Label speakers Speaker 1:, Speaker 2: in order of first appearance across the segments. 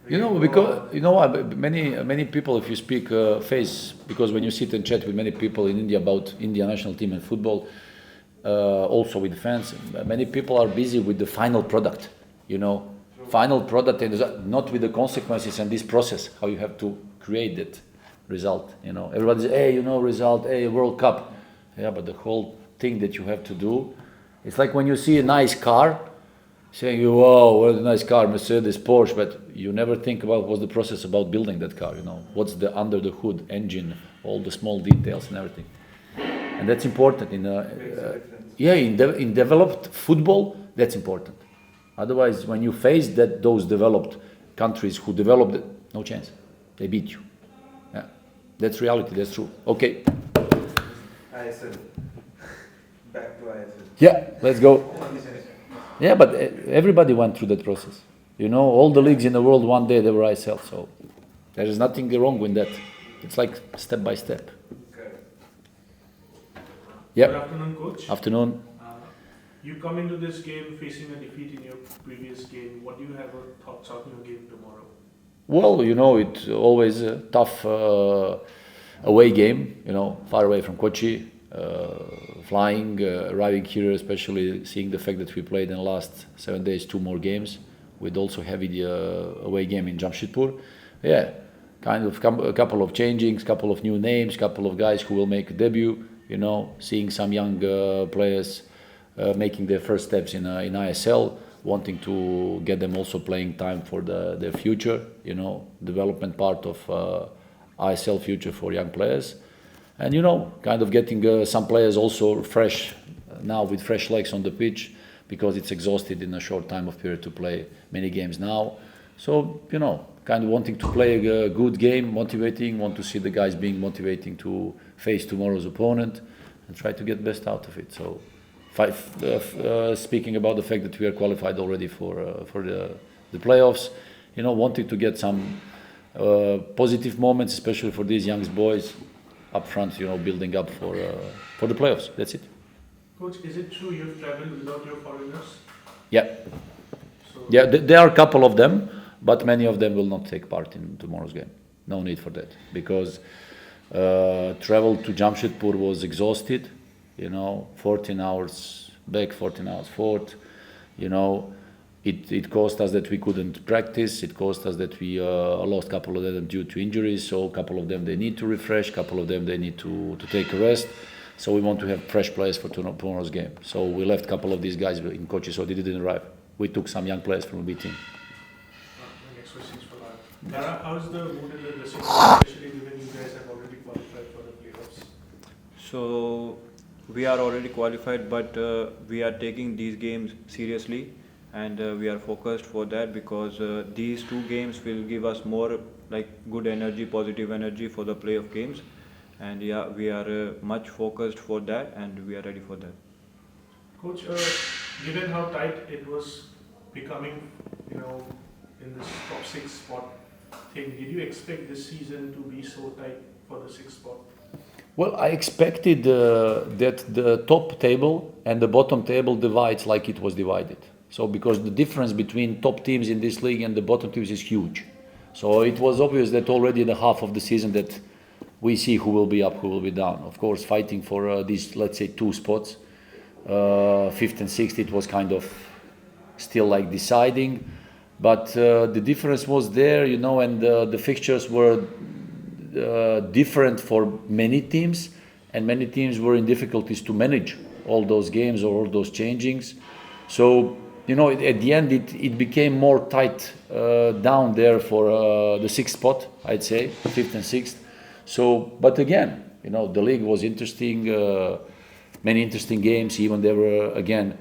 Speaker 1: Because many people, if you speak face, because when you sit and chat with many people in India about India national team and football, also with fans, many people are busy with the final product, final product, and not with the consequences and this process, how you have to create that result. Everybody says, hey, result, hey, World Cup. Yeah, but the whole thing that you have to do, it's like when you see a nice car, saying, wow, what a nice car, Mercedes, Porsche, but you never think about what's the process about building that car, what's the under the hood, engine, all the small details and everything. And that's important in developed football, that's important. Otherwise, when you face those developed countries who developed it, no chance. They beat you. Yeah. That's reality, that's true. Okay.
Speaker 2: ISL. Back to ISL.
Speaker 1: Yeah, let's go. Yeah, but everybody went through that process. All the leagues in the world, one day they were ISL, so there is nothing wrong with that. It's like step by step.
Speaker 2: Okay.
Speaker 1: Yeah.
Speaker 3: Good afternoon, Coach.
Speaker 1: Afternoon.
Speaker 3: You come into this game facing a defeat in your previous game. What do you have thoughts on your game tomorrow?
Speaker 1: Well, it's always a tough away game, far away from Kochi, flying, arriving here, especially seeing the fact that we played in the last 7 days 2 more games, with also heavy away game in Jamshedpur. Yeah, kind of a couple of changings, couple of new names, couple of guys who will make a debut, seeing some young players making their first steps in ISL, wanting to get them also playing time for their future, development part of ISL future for young players. And, kind of getting some players also fresh, now with fresh legs on the pitch, because it's exhausted in a short time of period to play many games now. So, kind of wanting to play a good game, motivating, want to see the guys being motivating to face tomorrow's opponent and try to get best out of it. So, speaking about the fact that we are qualified already for the playoffs, wanting to get some positive moments, especially for these young boys up front, building up for the playoffs. That's it.
Speaker 3: Coach, is it true you've traveled without your foreigners?
Speaker 1: Yeah. Yeah, there are a couple of them, but many of them will not take part in tomorrow's game. No need for that, because travel to Jamshedpur was exhausted. 14 hours back, 14 hours forth. It cost us that we couldn't practice. It cost us that we lost a couple of them due to injuries. So a couple of them they need to refresh. A couple of them they need to take a rest. So we want to have fresh players for tomorrow's game. So we left a couple of these guys in Kochi, so they didn't arrive. We took some young players from the B team.
Speaker 3: My next question is for that. Dara, how's the mood in the dressing room, especially given you guys have already qualified for the playoffs?
Speaker 4: So we are already qualified, but we are taking these games seriously, and we are focused for that, because these 2 games will give us more good energy, positive energy for the playoff games. And yeah, we are much focused for that, and we are ready for that.
Speaker 3: Coach, given how tight it was becoming, in this top 6 spot thing, did you expect this season to be so tight for the 6th spot?
Speaker 1: Well, I expected that the top table and the bottom table divides like it was divided. So because the difference between top teams in this league and the bottom teams is huge. So it was obvious that already in the half of the season that we see who will be up, who will be down. Of course, fighting for these, let's say, 2 spots, 5th and 6th, it was kind of still like deciding. But the difference was there, and the fixtures were different for many teams, and many teams were in difficulties to manage all those games or all those changings. So, at the end, it became more tight down there for the 6th spot, I'd say, 5th and 6th. So, but again, the league was interesting, many interesting games. Even there were, again,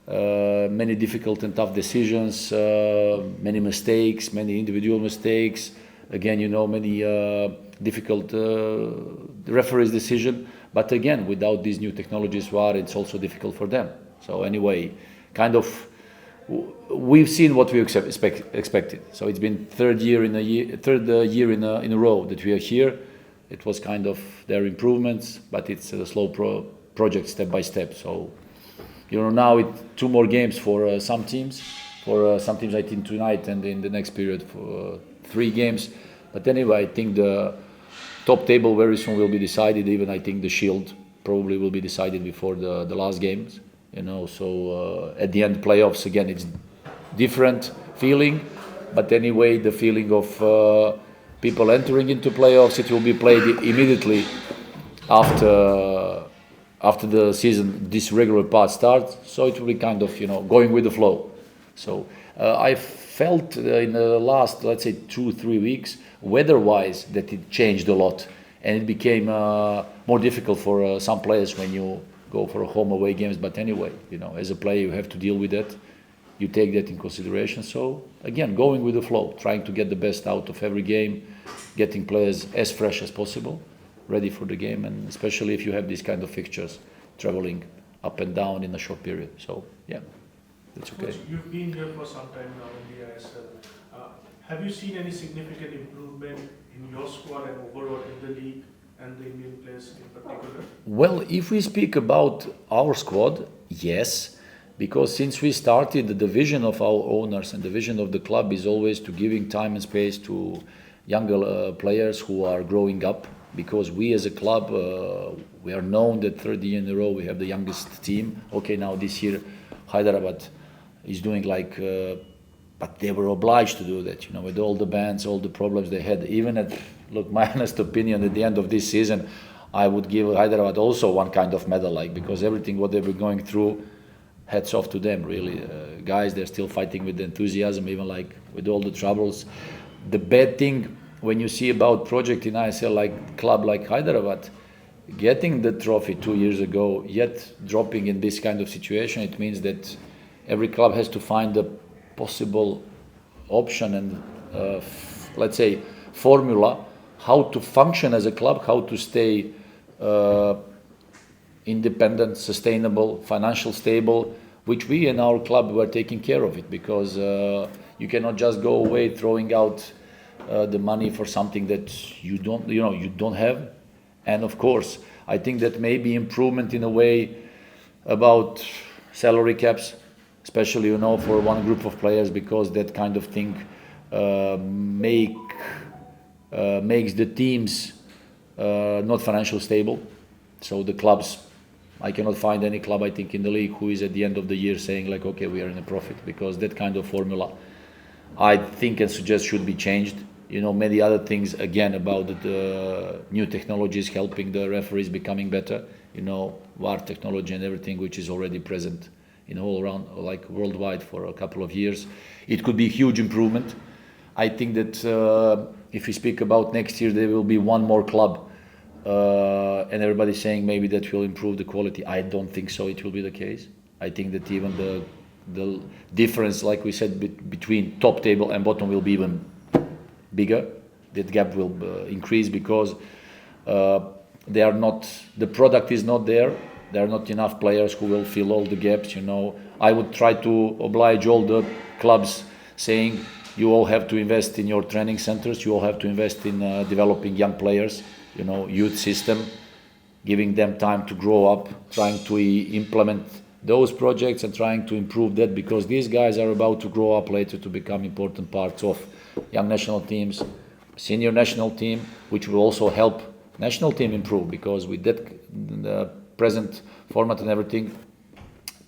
Speaker 1: many difficult and tough decisions, many mistakes, many individual mistakes. Again, many difficult referees' decision. But again, without these new technologies, VAR, it's also difficult for them. So anyway, kind of, we've seen what we expected. So it's been third year in a row that we are here. It was kind of their improvements, but it's a slow project, step by step. So, now it's 2 more games for some teams, for some teams I think tonight and in the next period for 3 games. But anyway, I think the top table very soon will be decided. Even I think the Shield probably will be decided before the last games. So at the end playoffs again, it's different feeling. But anyway, the feeling of people entering into playoffs, it will be played immediately after the season, this regular part starts. So it will be kind of going with the flow. So I felt in the last, let's say, 2-3 weeks, weather-wise, that it changed a lot, and it became more difficult for some players when you go for home away games. But anyway, as a player, you have to deal with that. You take that in consideration. So again, going with the flow, trying to get the best out of every game, getting players as fresh as possible, ready for the game, and especially if you have these kind of fixtures, traveling up and down in a short period. So yeah, that's okay.
Speaker 3: Coach, you've been here for some time now in the ISL. Have you seen any significant improvement in your squad and overall in the league and the Indian players in particular?
Speaker 1: Well, if we speak about our squad, yes, because since we started, the vision of our owners and the vision of the club is always to giving time and space to younger players who are growing up. Because we as a club, we are known that 3rd year in a row we have the youngest team. Okay, now this year Hyderabad is doing but they were obliged to do that, with all the bans, all the problems they had. Even my honest opinion, at the end of this season, I would give Hyderabad also one kind of medal, because everything what they were going through, hats off to them, really. Guys, they're still fighting with enthusiasm, even with all the troubles. The bad thing, when you see about project in ISL club like Hyderabad, getting the trophy 2 years ago, yet dropping in this kind of situation, it means that every club has to find a possible option and, let's say, formula, how to function as a club, how to stay independent, sustainable, financial stable, which we in our club were taking care of it, because you cannot just go away throwing out the money for something that you don't have. And of course, I think that may be improvement in a way about salary caps, especially for one group of players, because that kind of thing makes the teams not financially stable. So the clubs, I cannot find any club, I think, in the league who is at the end of the year saying okay, we are in a profit, because that kind of formula, I think and suggest, should be changed. Many other things, again, about the new technologies helping the referees becoming better, VAR technology and everything, which is already present all around, worldwide for a couple of years. It could be a huge improvement. I think that if we speak about next year, there will be one more club, and everybody's saying maybe that will improve the quality. I don't think so it will be the case. I think that even the difference, like we said, between top table and bottom will be even bigger. That gap will increase, because the product is not there. There are not enough players who will fill all the gaps. I would try to oblige all the clubs, saying you all have to invest in your training centers, you all have to invest in developing young players, youth system, giving them time to grow up, trying to implement those projects and trying to improve that, because these guys are about to grow up later to become important parts of young national teams, senior national team, which will also help national team improve, because with that the present format and everything,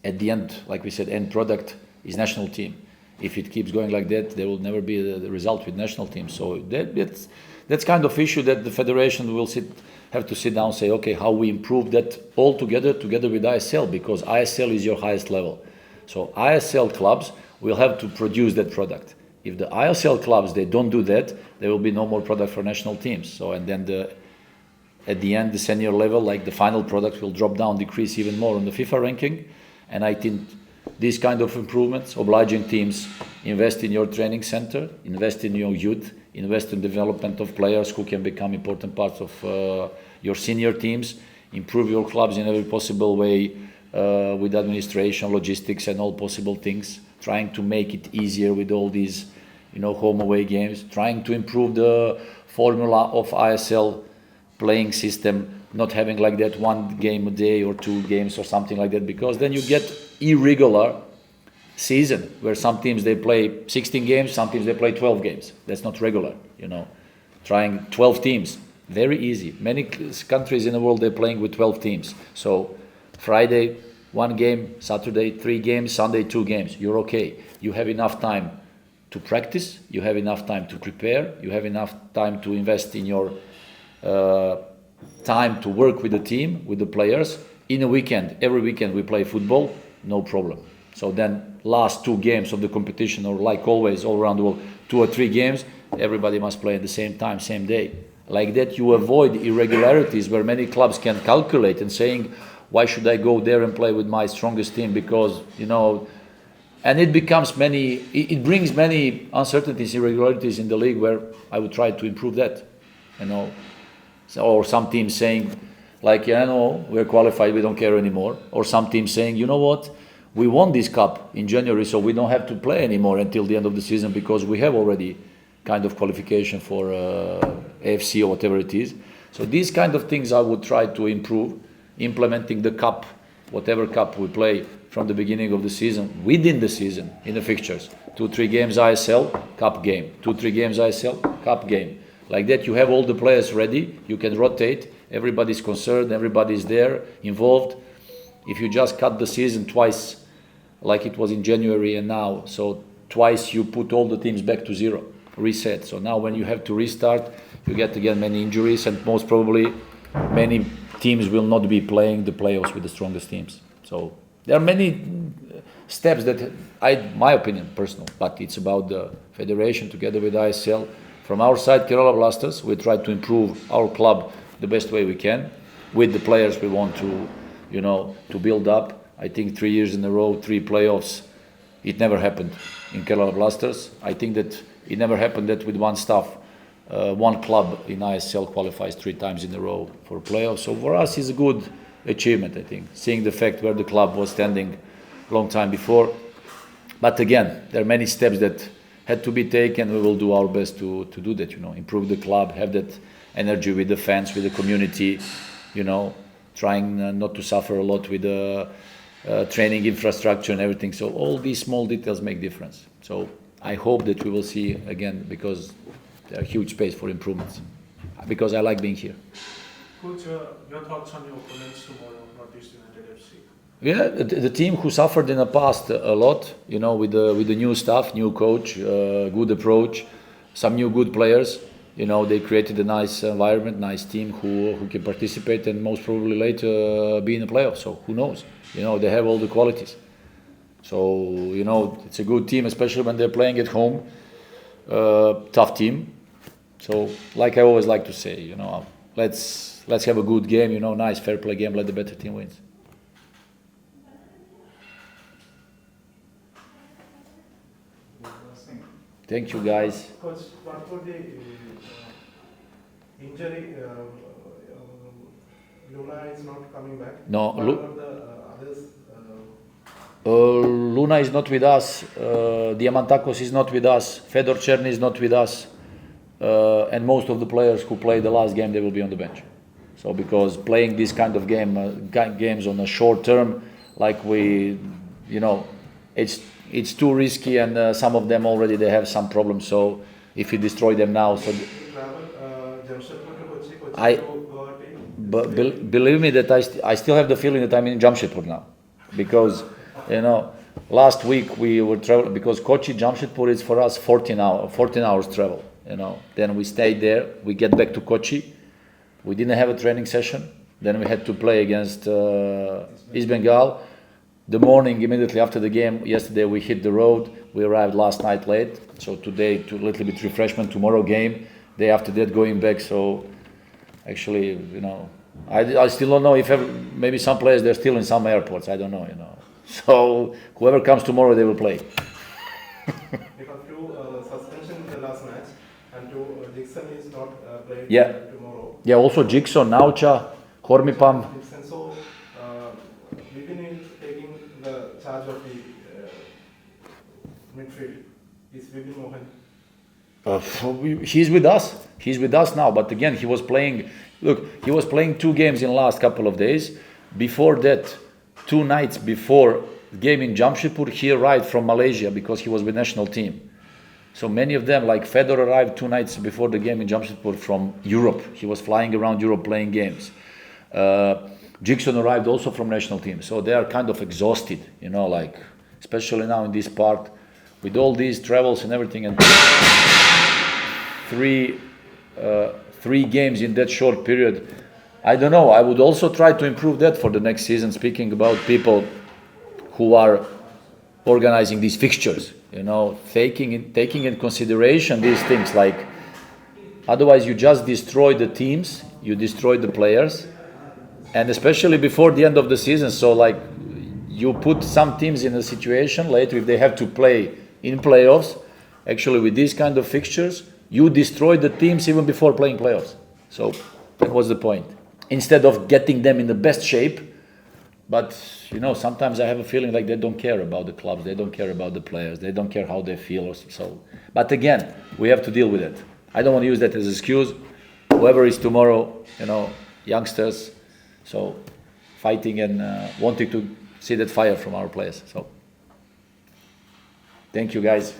Speaker 1: at the end, like we said, end product is national team. If it keeps going like that, there will never be the result with national teams. So that's kind of issue that the federation will have to sit down and say, okay, how we improve that all together with ISL, because ISL is your highest level. So ISL clubs will have to produce that product. If the ISL clubs, they don't do that, there will be no more product for national teams. So, and then at the end, the senior level, the final product will drop down, decrease even more on the FIFA ranking. And I think these kind of improvements, obliging teams, invest in your training center, invest in your youth, invest in development of players who can become important parts of your senior teams, improve your clubs in every possible way with administration, logistics and all possible things, trying to make it easier with all these, home away games, trying to improve the formula of ISL playing system, not having like that 1 game a day or 2 games or something like that, because then you get irregular season where some teams they play 16 games, some teams they play 12 games. That's not regular, Trying 12 teams, very easy. Many countries in the world they're playing with 12 teams. So Friday 1 game, Saturday 3 games, Sunday 2 games. You're okay. You have enough time to practice. You have enough time to prepare. You have enough time to invest in your time to work with the team, with the players. In a weekend, every weekend we play football, no problem. So then last 2 games of the competition, or like always all around the world, 2 or 3 games, everybody must play at the same time, same day. Like that you avoid irregularities where many clubs can calculate and saying, why should I go there and play with my strongest team? Because, and it brings many uncertainties, irregularities in the league where I would try to improve that, or some teams saying, like, we're qualified, we don't care anymore. Or some teams saying, you know what, we won this cup in January, so we don't have to play anymore until the end of the season because we have already kind of qualification for AFC or whatever it is. So these kind of things I would try to improve, implementing the cup, whatever cup we play from the beginning of the season, within the season, in the fixtures. 2-3 games ISL, cup game. 2-3 games ISL, cup game. Like that you have all the players ready, you can rotate, everybody's concerned, everybody's there, involved. If you just cut the season twice, like it was in January and now, so twice you put all the teams back to zero, reset. So now when you have to restart, you get again many injuries, and most probably many teams will not be playing the playoffs with the strongest teams. So there are many steps that, my opinion, personal, but it's about the federation together with ISL. From our side, Kerala Blasters, we try to improve our club the best way we can with the players we want to, to build up. I think 3 years in a row, 3 playoffs, it never happened in Kerala Blasters. I think that it never happened that with one staff, one club in ISL qualifies 3 times in a row for playoffs. So for us, it's a good achievement, I think, seeing the fact where the club was standing a long time before. But again, there are many steps that had to be taken. We will do our best to do that, improve the club, have that energy with the fans, with the community, trying not to suffer a lot with the training infrastructure and everything. So all these small details make difference. So I hope that we will see again, because there are huge space for improvements, because I like being here.
Speaker 3: Coach, your thoughts on your opponents tomorrow, Northeast United FC?
Speaker 1: Yeah, the team who suffered in the past a lot, with the new staff, new coach, good approach, some new good players. They created a nice environment, nice team who can participate and most probably later be in the playoffs. So who knows? They have all the qualities. So it's a good team, especially when they're playing at home. Tough team. So like I always like to say, let's have a good game. Nice fair play game. Let the better team wins. Thank you, guys.
Speaker 3: Coach, what for the injury? Luna is not coming back.
Speaker 1: No,
Speaker 3: What about the others?
Speaker 1: Luna is not with us. Diamantakos is not with us. Fedor Cherny is not with us. And most of the players who played the last game, they will be on the bench. So because playing this kind of games on a short term, like it's too risky, and some of them already they have some problems. So if you destroy them now, so believe me that I still have the feeling that I'm in Jamshedpur now, because last week we were traveling, because Kochi Jamshedpur is for us 14 hours travel. Then we stayed there. We get back to Kochi. We didn't have a training session. Then we had to play against East Bengal. The morning, immediately after the game, yesterday we hit the road. We arrived last night late. So today, a little bit refreshment. Tomorrow game. Day after that, going back. So actually, I still don't know if maybe some players, they're still in some airports. I don't know, So whoever comes tomorrow, they will play.
Speaker 2: Because two suspension in the last match, and Dixon is not playing tomorrow.
Speaker 1: Yeah, also Jigson, Naucha, Kormipam.
Speaker 2: Dixon, so Vipin is taking the charge of the midfield. Is Vipin Mohan?
Speaker 1: He's with us. He's with us now. But again, he was playing. Look, he was playing 2 games in the last couple of days. Before that, 2 nights before game in Jamshedpur, he arrived from Malaysia because he was with national team. So many of them, like Fedor, arrived 2 nights before the game in Jamshedpur from Europe. He was flying around Europe playing games. Jackson arrived also from national team. So they are kind of exhausted, you know, like, especially now in this part, with all these travels and everything, and three games in that short period. I don't know. I would also try to improve that for the next season, speaking about people who are organizing these fixtures, you know, taking in consideration these things, like, otherwise you just destroy the teams, you destroy the players, and especially before the end of the season. So, like, you put some teams in a situation later, if they have to play in playoffs, actually with these kind of fixtures, you destroy the teams even before playing playoffs. So that was the point. Instead of getting them in the best shape, but, you know, sometimes I have a feeling like they don't care about the clubs, they don't care about the players, they don't care how they feel. Or so. But again, we have to deal with it. I don't want to use that as an excuse. Whoever is tomorrow, you know, youngsters, so fighting and wanting to see that fire from our players. So thank you, guys.